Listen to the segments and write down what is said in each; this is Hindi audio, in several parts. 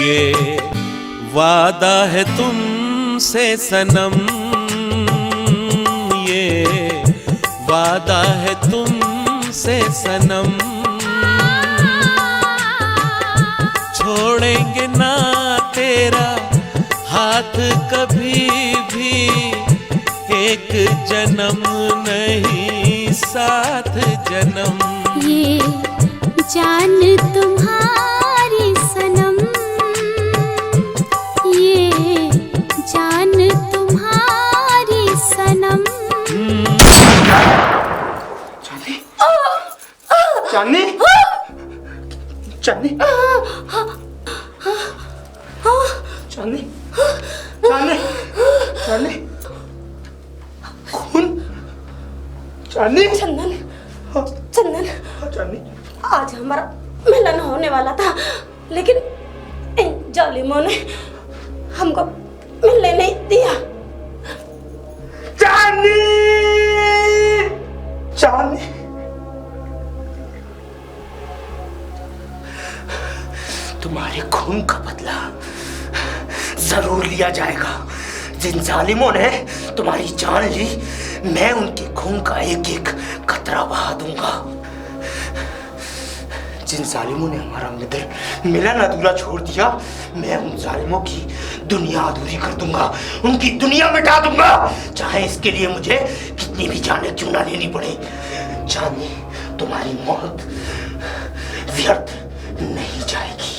ये वादा है तुमसे सनम, ये वादा है तुमसे सनम, छोड़ेंगे ना तेरा हाथ कभी भी, एक जन्म नहीं साथ जन्म। ये जान तुम्हारी सनम, ये जान तुम्हारी सनम। चांदनी, चांदनी, चांदनी, चांदनी, चांदनी, चांदनी, खून, चांदनी, चंदन, चंदन, चांदनी, आज हमारा मिलन होने वाला था, लेकिन इन जालिमों ने हमको मिलने नहीं दिया। चांदनी, चांदनी, तुम्हारे खून का बदला जरूर लिया जाएगा। जिन जालिमों ने तुम्हारी जान ली, मैं उनके खून का एक एक कतरा बहा दूंगा। जिन जालिमों ने हमारा मिलन अधूरा छोड़ दिया, मैं उन जालिमों की दुनिया अधूरी कर दूंगा, उनकी दुनिया मिटा दूंगा, चाहे इसके लिए मुझे कितनी भी जानें क्यों ना लेनी पड़े। चांदनी, तुम्हारी मौत व्यर्थ नहीं जाएगी।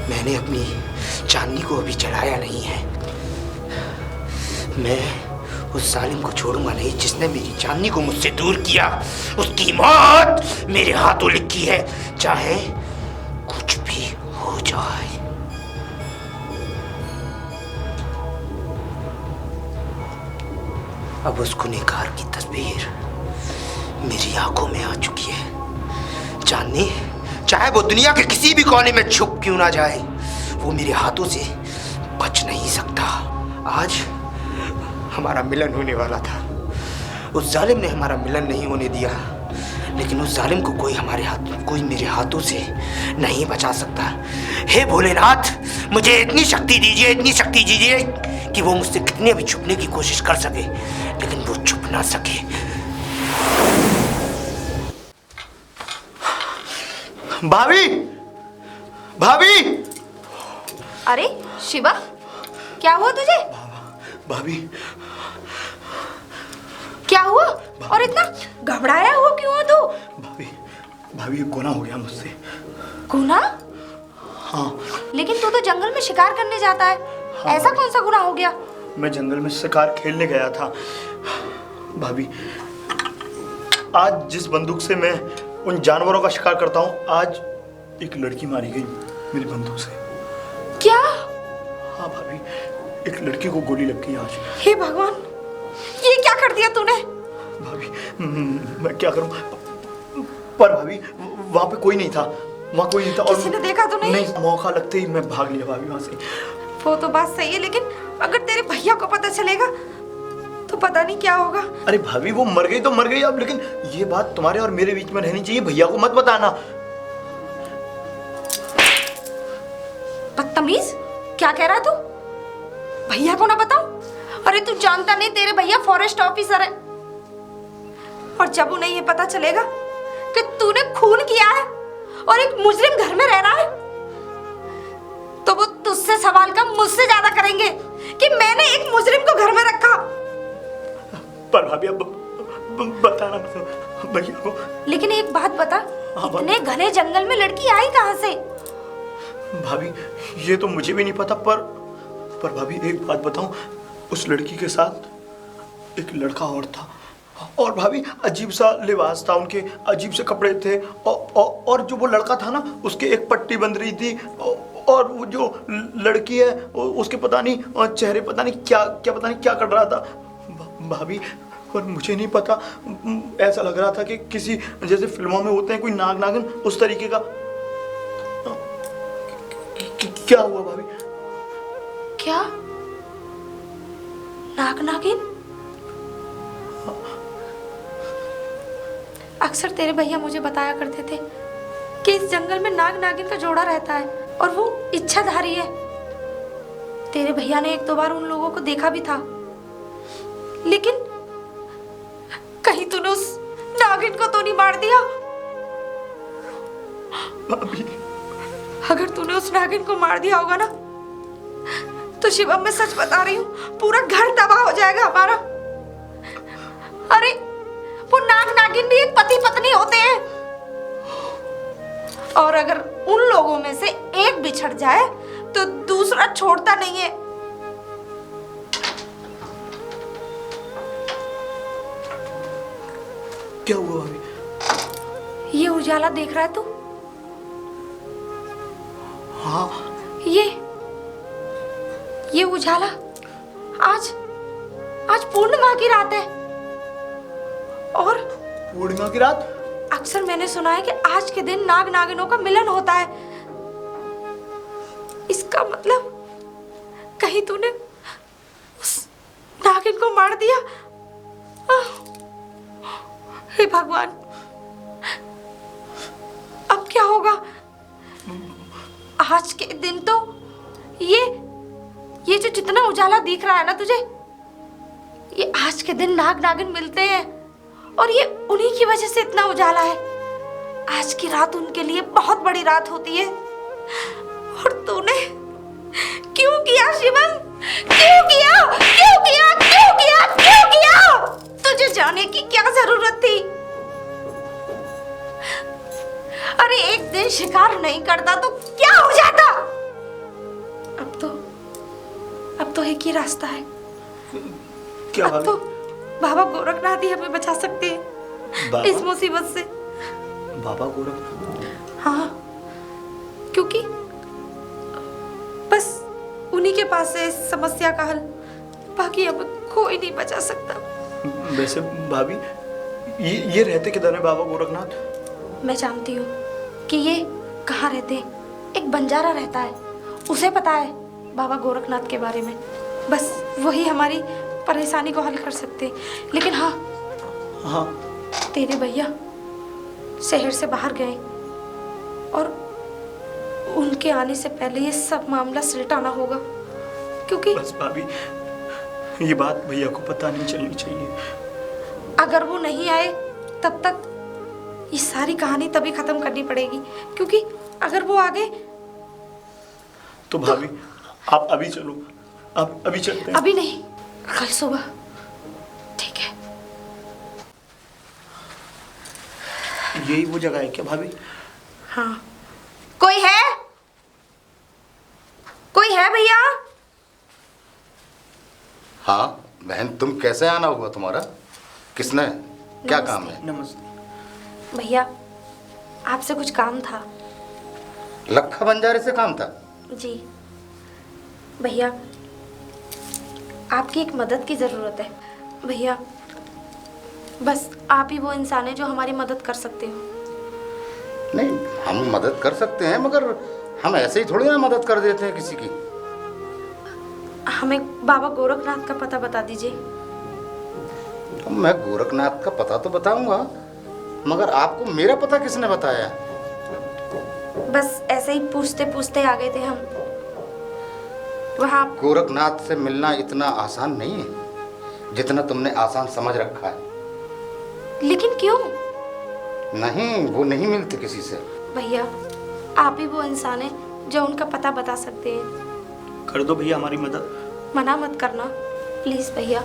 मैंने अपनी चांदनी को अभी जलाया नहीं है। मैं उस जालिम को छोड़ूंगा नहीं जिसने मेरी चांदनी को मुझसे दूर किया। उसकी मौत मेरे हाथों लिखी है, चाहे कुछ भी हो जाए। अब उस गुनहगार की तस्वीर मेरी आंखों में आ चुकी है। चांदनी, चाहे वो दुनिया के किसी भी कोने में छुप क्यों ना जाए, वो मेरे हाथों से बच नहीं सकता। आज हमारा मिलन होने वाला था, उस जालिम ने हमारा मिलन नहीं होने दिया, लेकिन उस जालिम को कोई मेरे हाथों से नहीं बचा सकता। हे भोलेनाथ, मुझे इतनी शक्ति दीजिए, इतनी शक्ति दीजिए कि वो मुझसे कितने भी छुपने की कोशिश कर सके, लेकिन वो छुप ना सके। भाभी, भाभी! अरे शिवा, क्या हुआ तुझे? भाभी, क्या हुआ? और इतना घबराया हुआ क्यों हो तू? भाभी गुनाह हो गया मुझसे। गुनाह? हाँ। लेकिन तू तो जंगल में शिकार करने जाता है। हाँ। ऐसा कौन सा गुनाह हो गया? मैं जंगल में शिकार खेलने गया था भाभी। आज जिस बंदूक से मैं उन जानवरों का शिकार करता हूँ, आज एक लड़की मारी गई मेरी बंदूक से। क्या? हाँ भाभी, एक लड़की को गोली लग गई आज। हे भगवान, ये क्या कर दिया तूने? भाभी, मैं क्या करूं? पर भाभी, वहाँ पे कोई नहीं था, वहाँ कोई नहीं था। किसी ने देखा तो नहीं? नहीं, मौका लगते ही मैं भाग लिया भाभी वहाँ से। वो तो बात सही है, लेकिन अगर तेरे भैया को पता चलेगा तो पता नहीं क्या होगा। अरे भाभी, वो मर गई तो मर गई अब, लेकिन ये बात तुम्हारे और मेरे बीच में रहनी चाहिए। भैया को मत बताना। बदतमीज, क्या कह रहा तू? भैया को ना बताऊं? अरे तू जानता नहीं, तेरे भैया फॉरेस्ट ऑफिसर है, और जब उन्हें ये पता चलेगा कि तूने खून किया है और एक मुजरिम घर में रह रहा है, तो वो तुझसे सवाल का मुझसे ज्यादा करेंगे कि मैंने एक मुजरिम को घर में रखा। पर भाभी, अब बताना भैया को। लेकिन एक बात बता, इतने घने जंगल में लड़की आई कहां से? भाभी, ये तो मुझे भी नहीं पता, पर भाभी एक बात बताऊं, उस लड़की के साथ एक लड़का और था, और भाभी अजीब सा लिबास था, उनके अजीब से कपड़े थे, और जो वो लड़का था ना, उसके एक पट्टी बंध रही थी, और वो जो लड़की है उसके पता नहीं चेहरे पता नहीं क्या कर रहा था भाभी। और मुझे नहीं पता, ऐसा लग रहा था कि किसी जैसे फिल्मों में होते हैं कोई नागिन, उस तरीके का। क्या हुआ भाभी? क्या? नागिन? अक्सर तेरे भैया मुझे बताया करते थे कि इस जंगल में नाग नागिन का जोड़ा रहता है और वो इच्छाधारी है। तेरे भैया ने 1-2 बार उन लोगों को देखा भी था, लेकिन कहीं तूने उस नागिन को तो नहीं मार दिया? भाभी, अगर तूने उस नागिन को मार दिया होगा ना, तो शिवम, मैं सच बता रही हूँ, पूरा घर तबाह हो जाएगा हमारा। अरे वो नाग नागिन भी एक पति पत्नी होते हैं, और अगर उन लोगों में से एक बिछड़ जाए तो दूसरा छोड़ता नहीं है। क्या हुआ भाभी? ये उजाला देख रहा है तू? हाँ। ये उजाला आज पूर्णिमा की रात है। और पूर्णिमा की रात? अक्सर मैंने सुना है कि आज के दिन नाग नागिनों का मिलन होता है। इसका मतलब कहीं तूने उस नागिन को मार दिया? हे भगवान, अब क्या होगा? आज के दिन तो ये जो जितना उजाला दिख रहा है ना तुझे, ये आज के दिन नाग नागिन मिलते हैं और ये उन्हीं की वजह से इतना उजाला है। आज की रात उनके लिए बहुत बड़ी रात होती है। और तूने क्यों किया शिवम? क्यों किया? क्यों किया? क्यों किया? क्यों किया? तुझे जाने की क्या जरूरत थी? अरे एक दिन शिकार नहीं करता तो क्या हो जाता? अब तो एक ही रास्ता है। क्या अब तो बाबा गोरखनाथ ही हमें बचा सकते हैं इस मुसीबत से। बाबा गोरखनाथ? हाँ, क्योंकि बस उन्हीं के पास है इस समस्या का हल, बाकी अब कोई नहीं बचा सकता। वैसे भाभी, ये रहते किधर है बाबा गोरखनाथ? मैं जानती हूँ कि ये कहाँ रहते हैं। एक बंजारा रहता है, उसे पता है बाबा गोरखनाथ के बारे में। बस वही हमारी परेशानी को हल कर सकते हैं। लेकिन हाँ, तेरे भैया शहर से बाहर गए और उनके आने से पहले ये सब मामला सुलझाना होगा, क्योंकि बस भाभी, ये बात भैया को पता नहीं चलनी चाहिए। अगर वो नहीं आए तब तक ये सारी कहानी तभी खत्म करनी पड़ेगी, क्योंकि अगर वो आ गए तो भाभी आप अभी चलो, आप अभी चलते हैं। अभी नहीं, कल सुबह। ठीक है। यही वो जगह है क्या भाभी? हाँ। कोई है? कोई है भैया? हाँ बहन, तुम कैसे आना हुआ तुम्हारा? किसने? क्या काम है? नमस्ते। भैया आपसे कुछ काम था। लखा बंजारे से काम था? जी भैया, आपकी एक मदद की ज़रूरत है। भैया बस आप ही वो इंसान है जो हमारी मदद कर सकते हो। नहीं, हम मदद कर सकते हैं, मगर हम ऐसे ही थोड़ी ना मदद कर देते हैं किसी की। हमें बाबा गोरखनाथ का पता बता दीजिए। मैं गोरखनाथ का पता तो बताऊंगा, मगर आपको मेरा पता किसने बताया? बस ऐसे ही पूछते पूछते आ गए थे हम वहाँ। गोरखनाथ से मिलना इतना आसान नहीं है जितना तुमने आसान समझ रखा है। लेकिन क्यों? नहीं, वो नहीं मिलते किसी से। भैया आप ही वो इंसान है जो उनका पता बता सकते हैं। कर दो भैया हमारी मदद। मना मत करना प्लीज भैया।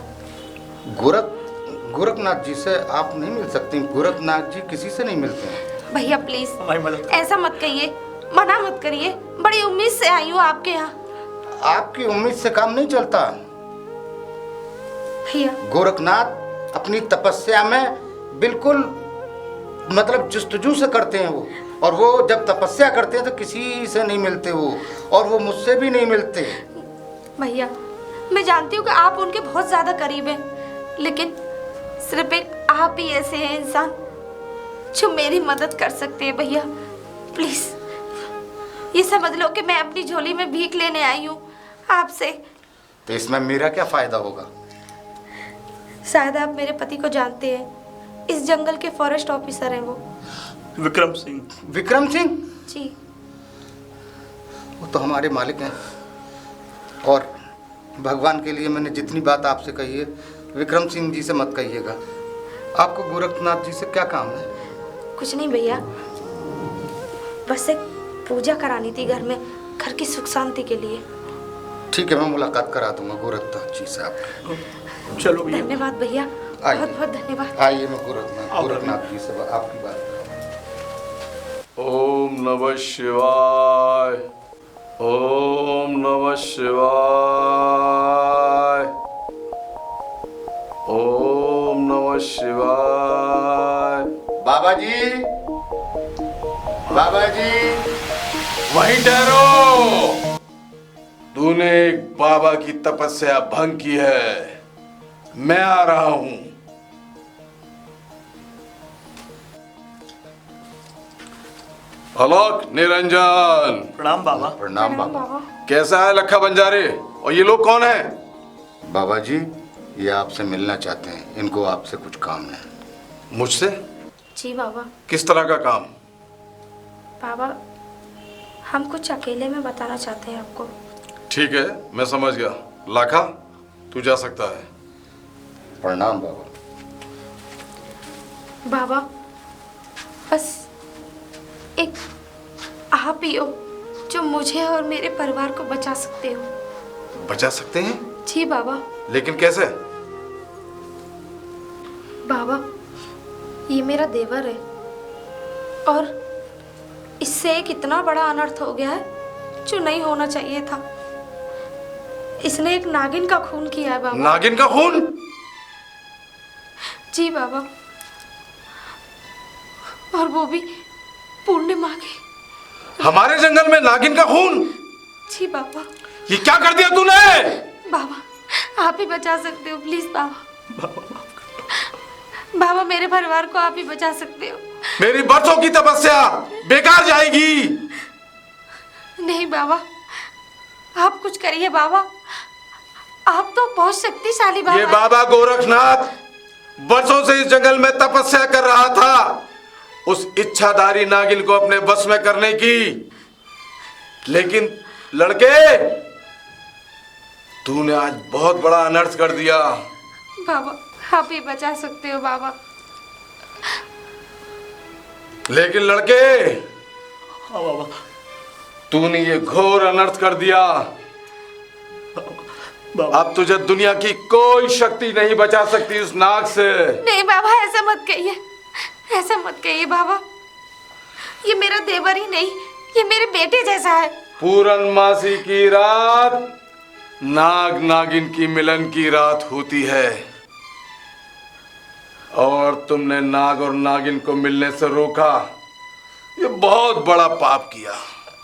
गोरखनाथ जी से आप नहीं मिल सकती। गोरखनाथ जी किसी से नहीं मिलते हैं। भैया प्लीज हमारी मदद। ऐसा मत कहिए, मना मत करिए। बड़ी उम्मीद से आई हूँ आपके यहाँ। आपकी उम्मीद से काम नहीं चलता भैया। गोरखनाथ अपनी तपस्या में बिल्कुल मतलब जुस्तजू से करते हैं वो, और वो जब तपस्या करते हैं तो किसी से नहीं मिलते वो, और वो मुझसे भी नहीं मिलते। भैया मैं जानती हूँ कि आप उनके बहुत ज्यादा करीब हैं, लेकिन सिर्फ एक आप ही ऐसे हैं इंसान जो मेरी मदद कर सकते हैं। भैया प्लीज ये समझ लो कि मैं अपनी झोली में भीख लेने आई हूँ आपसे। तो इसमें मेरा क्या फायदा होगा? शायद आप मेरे पति को जानते हैं, इस जंगल के फॉरेस्ट ऑफिसर हैं वो। विक्रम सिंह। विक्रम सिंह? जी। वो तो हमारे मालिक हैं। और भगवान के लिए मैंने जितनी बात आपसे कही है, विक्रम सिंह जी से मत कहिएगा। आपको गोरखनाथ जी से क्या काम है? कुछ नहीं भैया, बस एक पूजा करानी थी घर में, घर की सुख शांति के लिए। ठीक है, मैं मुलाकात करा दूंगा गोरखनाथ जी से आपकी। चलो भैया। धन्यवाद भैया, आइए। बहुत बहुत धन्यवाद। आइए, मैं गोरखनाथ जी से आपकी बात करूँ। ओम नमः शिवाय, ओम नमः शिवाय, ओम नमः शिवाय। बाबा जी, बाबा जी, वहीं ठहरो। तूने एक बाबा की तपस्या भंग की है, मैं आ रहा हूं। आलोक निरंजन। प्रणाम बाबा। प्रणाम बाबा। कैसा है लखा बंजारे? और ये लोग कौन है? बाबा जी, ये आपसे मिलना चाहते हैं, इनको आपसे कुछ काम है। मुझसे? जी बाबा। किस तरह का काम? बाबा, हम कुछ अकेले में बताना चाहते हैं आपको। ठीक है, मैं समझ गया। लाखा, तू जा सकता है। प्रणाम बाबा। बाबा, बस एक आप ही हो जो मुझे और मेरे परिवार को बचा सकते हो। बचा सकते हैं? जी बाबा। लेकिन कैसे? बाबा, ये मेरा देवर है और इससे एक इतना बड़ा अनर्थ हो गया है जो नहीं होना चाहिए था। इसने एक नागिन का खून किया है बाबा। नागिन का खून? जी बाबा, और वो भी पूर्णिमा के। हमारे जंगल में नागिन का खून? जी बाबा। ये क्या कर दिया तूने? बाबा, आप ही बचा सकते हो, प्लीज बाबा। बाबा, मेरे परिवार को आप ही बचा सकते हो। मेरी बरसों की तपस्या बेकार जाएगी। नहीं बाबा, आप कुछ करिए बाबा, आप तो बहुत शक्तिशाली बाबा ये हैं। बाबा गोरखनाथ बरसों से इस जंगल में तपस्या कर रहा था, उस इच्छाधारी नागिन को अपने बस में करने की। लेकिन लड़के, तूने आज बहुत बड़ा अनर्थ कर दिया। बाबा, आप ही बचा सकते हो बाबा। लेकिन लड़के, हाँ बाबा। तूने ये घोर अनर्थ कर दिया। बाबा, अब तुझे दुनिया की कोई शक्ति नहीं बचा सकती उस नाग से। नहीं बाबा, ऐसा मत कहिए, ऐसा मत कहिए बाबा। ये मेरा देवर ही नहीं, ये मेरे बेटे जैसा है। पूर्णमासी की रात नाग नागिन की मिलन की रात होती है, और तुमने नाग और नागिन को मिलने से रोका। ये बहुत बड़ा पाप किया।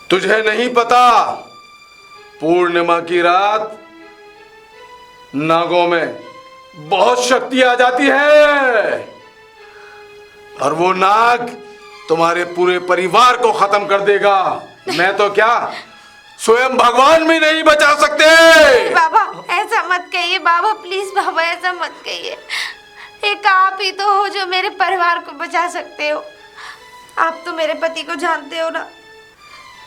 तुझे नहीं पता, पूर्णिमा की रात नागों में बहुत शक्ति आ जाती है, और वो नाग तुम्हारे पूरे परिवार को खत्म कर देगा। मैं तो क्या, स्वयं भगवान भी नहीं बचा सकते। बाबा, ऐसा मत कहिए बाबा, प्लीज बाबा, ऐसा मत कहिए। एक आप ही तो हो जो मेरे परिवार को बचा सकते हो। आप तो मेरे पति को जानते हो ना।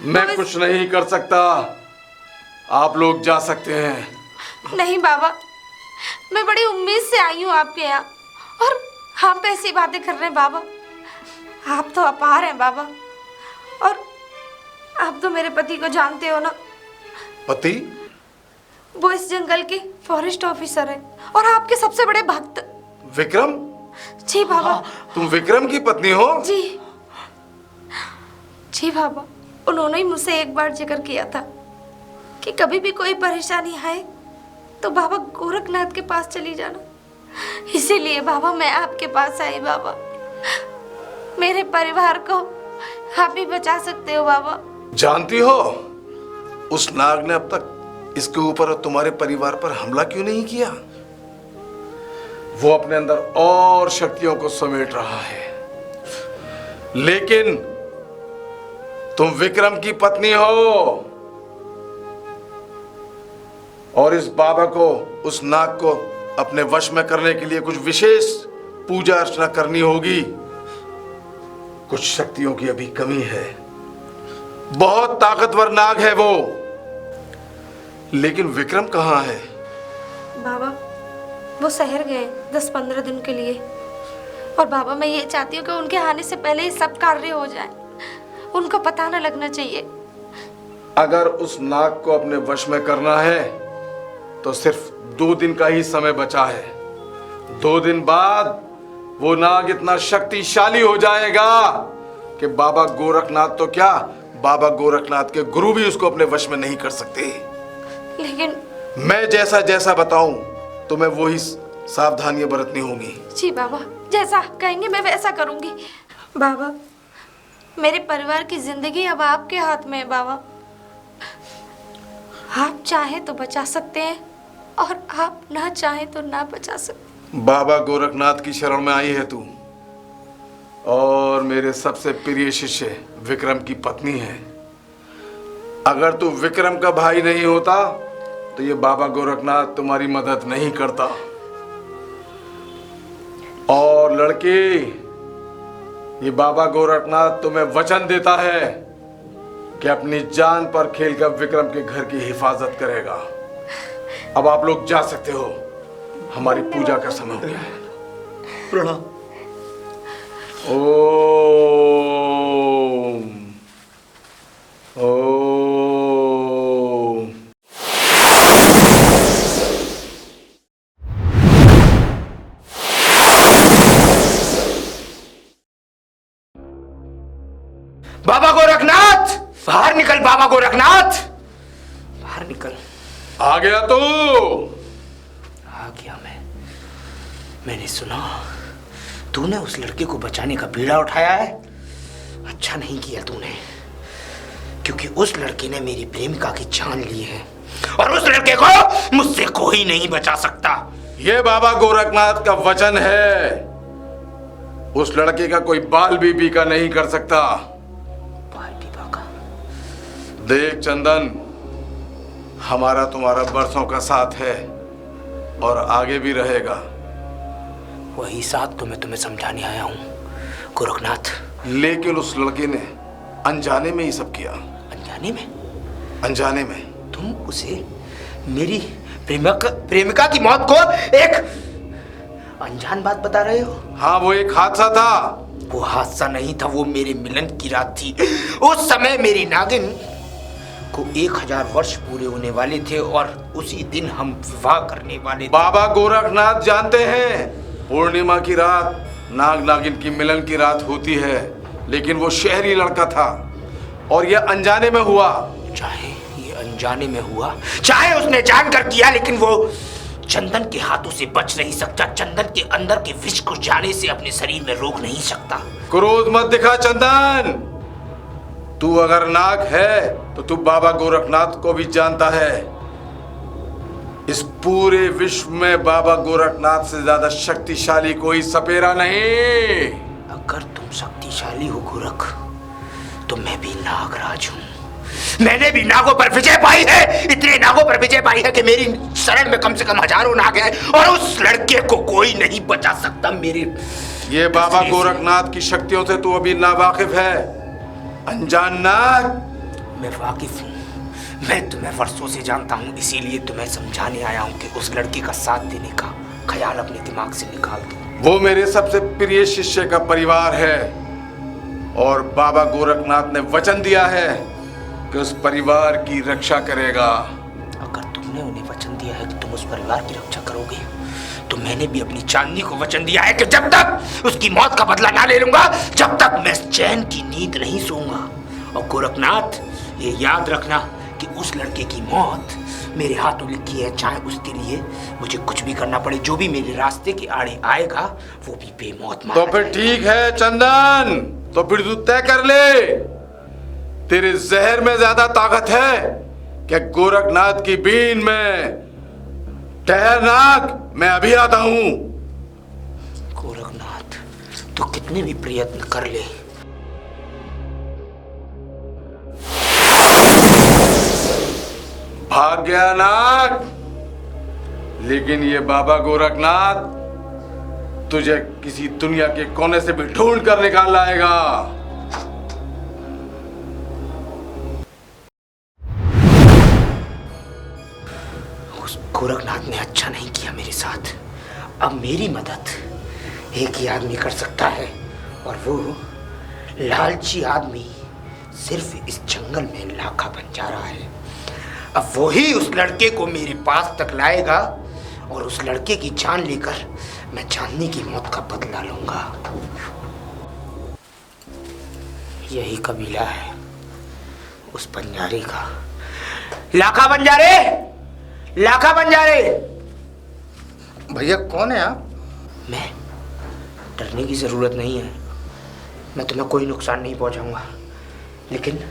मैं कुछ नहीं कर सकता, आप लोग जा सकते हैं। नहीं बाबा, मैं बड़ी उम्मीद से आई हूँ आपके यहाँ, और आप ऐसी बातें कर रहे हैं बाबा। आप तो अपार हैं बाबा, और आप तो मेरे पति को जानते हो ना। पति? वो इस जंगल के फॉरेस्ट ऑफिसर हैं और आपके सबसे बड़े भक्त। विक्रम? जी बाबा। तुम विक्रम की पत्नी हो? जी जी बाबा, उन्होंने ही मुझसे एक बार जिक्र किया था कि कभी भी कोई परेशानी आए तो बाबा गोरखनाथ के पास चली जाना। इसीलिए बाबा मैं आपके पास आई बाबा। मेरे परिवार को आप ही बचा सकते हो बाबा। जानती हो, उस नाग ने अब तक इसके ऊपर और तुम्हारे परिवार पर हमला क्यों नहीं किया? वो अपने अंदर और शक्तियों को समेट रहा है। लेकिन तुम विक्रम की पत्नी हो, और इस बाबा को, उस नाग को अपने वश में करने के लिए कुछ विशेष पूजा अर्चना करनी होगी। कुछ शक्तियों की अभी कमी है। बहुत ताकतवर नाग है वो। लेकिन विक्रम कहाँ है? बाबा वो शहर गए 10-15 दिन के लिए। और बाबा मैं ये चाहती हूँ कि उनके आने से पहले ही सब कार्य हो जाए, उनको पता न लगना चाहिए। अगर उस नाग को अपने वश में करना है तो सिर्फ 2 दिन का ही समय बचा है। 2 दिन बाद वो नाग इतना शक्तिशाली हो जाएगा कि बाबा गोरखनाथ तो क्या, बाबा गोरखनाथ के गुरु भी उसको अपने वश में नहीं कर सकते। लेकिन मैं जैसा जैसा बताऊं तुम्हें वही सावधानियां बरतनी होंगी। जी बाबा, जैसा कहेंगे मैं वैसा करूंगी। बाबा मेरे परिवार की जिंदगी अब आपके हाथ में है बाबा। आप चाहे तो बचा सकते हैं और आप ना चाहे तो ना बचा सकते। बाबा गोरखनाथ की शरण में आई है तू, और मेरे सबसे प्रिय शिष्य विक्रम की पत्नी है। अगर तू विक्रम का भाई नहीं होता तो ये बाबा गोरखनाथ तुम्हारी मदद नहीं करता। और लड़की, ये बाबा गोरखनाथ तुम्हें वचन देता है कि अपनी जान पर खेलकर विक्रम के घर की हिफाजत करेगा। अब आप लोग जा सकते हो, हमारी पूजा का समय हो गया है। प्रणाम। ओम ओम। बाबा गोरखनाथ, बाहर निकल। बाबा गोरखनाथ बाहर निकल। आ गया तू? आ गया मैंने सुना तूने उस लड़के को बचाने का बीड़ा उठाया है। अच्छा नहीं किया तूने, क्योंकि उस लड़के ने मेरी प्रेमिका की जान ली है और उस लड़के को मुझसे कोई नहीं बचा सकता। ये बाबा गोरखनाथ का वचन है। उस लड़के का कोई बाल भी बीका नहीं कर सकता। बाल भी बाका? देख चंदन, हमारा तुम्हारा बरसों का साथ है और आगे भी रहेगा। वही साथ तो मैं तुम्हें समझाने आया हूँ गोरखनाथ। लेकिन उस लड़के ने अनजाने में ही सब किया। अनजाने में? अनजाने में। तुम उसे मेरी प्रेमिका की मौत को एक अनजान बात बता रहे हो? हाँ, वो एक हादसा था। वो हादसा नहीं था, वो मेरे मिलन की रात थी। उस समय मेरी नागिन को 1000 वर्ष पूरे होने वाले थे और उसी दिन हम विवाह करने वाले थे। बाबा गोरखनाथ जानते हैं पूर्णिमा की रात नाग नागिन की मिलन की रात होती है, लेकिन वो शहरी लड़का था और ये अनजाने में हुआ। चाहे ये अनजाने में हुआ, चाहे उसने जानकर किया, लेकिन वो चंदन के हाथों से बच नहीं सकता। चंदन के अंदर के विष को जाने से अपने शरीर में रोक नहीं सकता। क्रोध मत दिखा चंदन। तू अगर नाग है तो तू बाबा गोरखनाथ को भी जानता है। इस पूरे विश्व में बाबा गोरखनाथ से ज्यादा शक्तिशाली कोई सपेरा नहीं। अगर तुम शक्तिशाली हो गोरख, तो मैं भी नागराज हूँ। मैंने भी नागों पर विजय पाई है। इतने नागों पर विजय पाई है कि मेरी शरण में कम से कम 1000 नाग हैं और उस लड़के को कोई नहीं बचा सकता। मेरे ये बाबा गोरखनाथ की शक्तियों से तू अभी नावाकिफ है, अनजान नाग। मैं वाकिफ हूँ, मैं तुम्हें वर्षों से जानता हूँ, इसीलिए तुम्हें समझाने आया हूँ कि उस लड़के का साथ देने का ख्याल अपने दिमाग से निकाल दो। वो मेरे सबसे प्रिय शिष्य का परिवार है और बाबा गोरखनाथ ने वचन दिया है कि उस परिवार की रक्षा करेगा। अगर तुमने उन्हें वचन दिया है कि तुम उस परिवार की रक्षा करोगे, तो मैंने भी अपनी चांदनी को वचन दिया है कि जब तक उसकी मौत का बदला ना ले लूंगा, जब तक मैं चैन की नींद नहीं सोऊंगा। और गोरखनाथ, ये याद रखना कि उस लड़के की मौत मेरे हाथों लिखी है। चाहे उसके लिए मुझे कुछ भी करना पड़े, जो भी मेरे रास्ते के आड़े आएगा वो भी बेमौत मारा तो फिर ठीक है चंदन, तो फिर तू तय कर ले, तेरे जहर में ज्यादा ताकत है क्या गोरखनाथ की बीन में? ठहर नाग, मैं अभी आता हूं। गोरखनाथ, तू कितने भी प्रयत्न कर ले, भाग गया नाग। लेकिन ये बाबा गोरखनाथ तुझे किसी दुनिया के कोने से भी ढूंढ कर निकाल लाएगा। उस गोरखनाथ ने अच्छा नहीं किया मेरे साथ। अब मेरी मदद एक ही आदमी कर सकता है, और वो लालची आदमी सिर्फ इस जंगल में लाखा बन जा रहा है। अब वो ही उस लड़के को मेरे पास तक लाएगा, और उस लड़के की जान लेकर मैं चांदनी की मौत का बदला लूंगा। यही कबीला है उस बंजारे का। लाखा बंजारे, लाखा बंजारे। भैया कौन है आप? मैं, डरने की जरूरत नहीं है, मैं तुम्हें कोई नुकसान नहीं पहुंचाऊंगा, लेकिन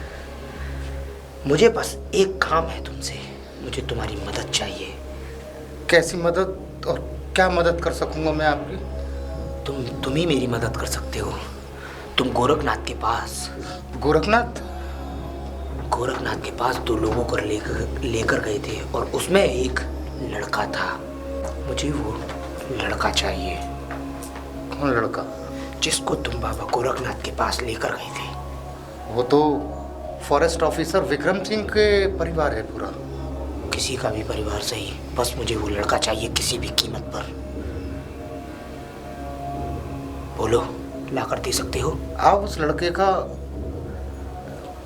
मुझे बस एक काम है तुमसे। मुझे तुम्हारी मदद चाहिए। कैसी मदद और क्या मदद कर सकूंगा मैं आपकी? तुम ही मेरी मदद कर सकते हो। तुम गोरखनाथ के पास। गोरखनाथ? गोरखनाथ के पास 2 लोगों को लेकर गए थे, और उसमें एक लड़का था। मुझे वो लड़का चाहिए। कौन लड़का? जिसको तुम बाबा गोरखनाथ के पास लेकर गए थे। वो तो फॉरेस्ट ऑफिसर विक्रम सिंह के परिवार है पूरा। किसी का भी परिवार सही, बस मुझे वो लड़का चाहिए किसी भी कीमत पर। बोलो, ला कर दे सकते हो? आप उस लड़के का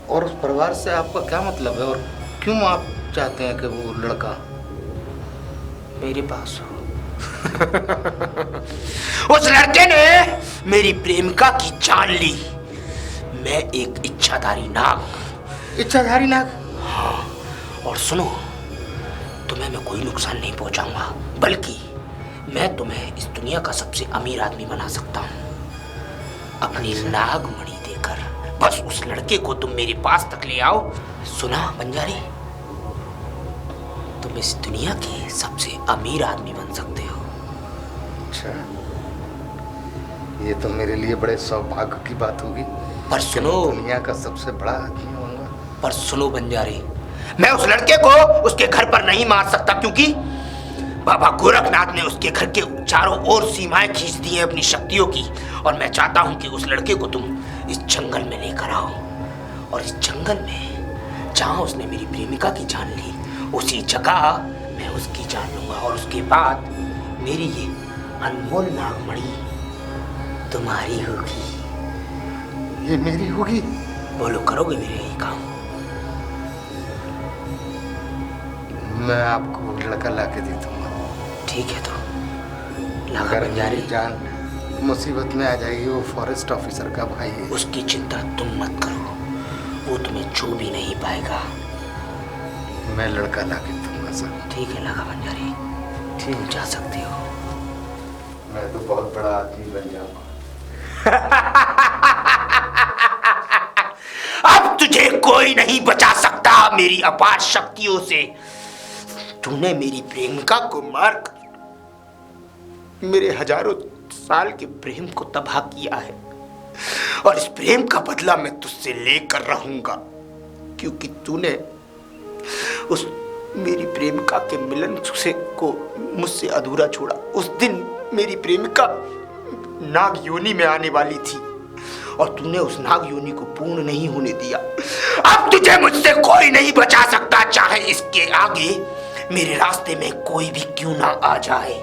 और उस परिवार से आपका क्या मतलब है, और क्यों आप चाहते हैं कि वो लड़का मेरे पास हो? उस लड़के ने मेरी प्रेमिका की जान ली। मैं एक इच्छाधारी नाग। इच्छाधारी नाग? हाँ, और सुनो, तुम्हें मैं कोई नुकसान नहीं पहुंचाऊंगा, बल्कि मैं तुम्हें इस दुनिया का सबसे अमीर आदमी बना सकता हूँ अपनी नागमणि देकर। बस उस लड़के को तुम मेरे पास तक ले आओ। सुना बंजारी, तुम इस दुनिया के सबसे अमीर आदमी बन सकते हो। अच्छा, ये तो मेरे लिए बड़े सौभाग्य की बात होगी। पर सुनो, दुनिया का सबसे बड़ा आदमी होऊंगा। पर सुनो बंजारी, मैं उस लड़के को उसके घर पर नहीं मार सकता, क्योंकि बाबा गोरखनाथ ने उसके घर के चारों ओर सीमाएं खींच दी हैं अपनी शक्तियों की। और मैं चाहता हूं कि उस लड़के को तुम इस जंगल में लेकर आओ, और इस जंगल में जहां उसने मेरी प्रेमिका की जान ली, उसी जगह मैं उसकी जान लूंगा, और उसके बाद मेरी ये अनमोल नागमणि तुम्हारी होगी। ये मेरी होगी? बोलो, करोगे मेरे यही काम? मैं आपको लड़का ला के दे दूंगा। ठीक है, तो लाखा अगर बंजारी, मेरी जान मुसीबत में आ जाएगी, वो फॉरेस्ट ऑफिसर का भाई है। उसकी चिंता तुम मत करो, वो तुम्हें छू भी नहीं पाएगा। मैं लड़का ला के दूंगा सर। ठीक है लाखा बंजारी, तुम जा सकते हो। मैं तो बहुत बड़ा आदमी बन जाऊंगा। अब तुझे कोई नहीं बचा सकता मेरी अपार शक्तियों से। तूने मेरी प्रेमिका को मारकर मेरे हजारों साल के प्रेम को तबाह किया है, और इस प्रेम का बदला मैं तुझसे लेकर रहूंगा, क्योंकि तूने उस मेरी प्रेमिका के मिलन से को मुझसे अधूरा छोड़ा। उस दिन मेरी प्रेमिका नाग योनि में आने वाली थी, और तूने उस नाग योनि को पूर्ण नहीं होने दिया। अब तुझे मुझसे कोई नहीं बचा सकता, चाहे इसके आगे मेरे रास्ते में कोई भी क्यों ना आ जाए।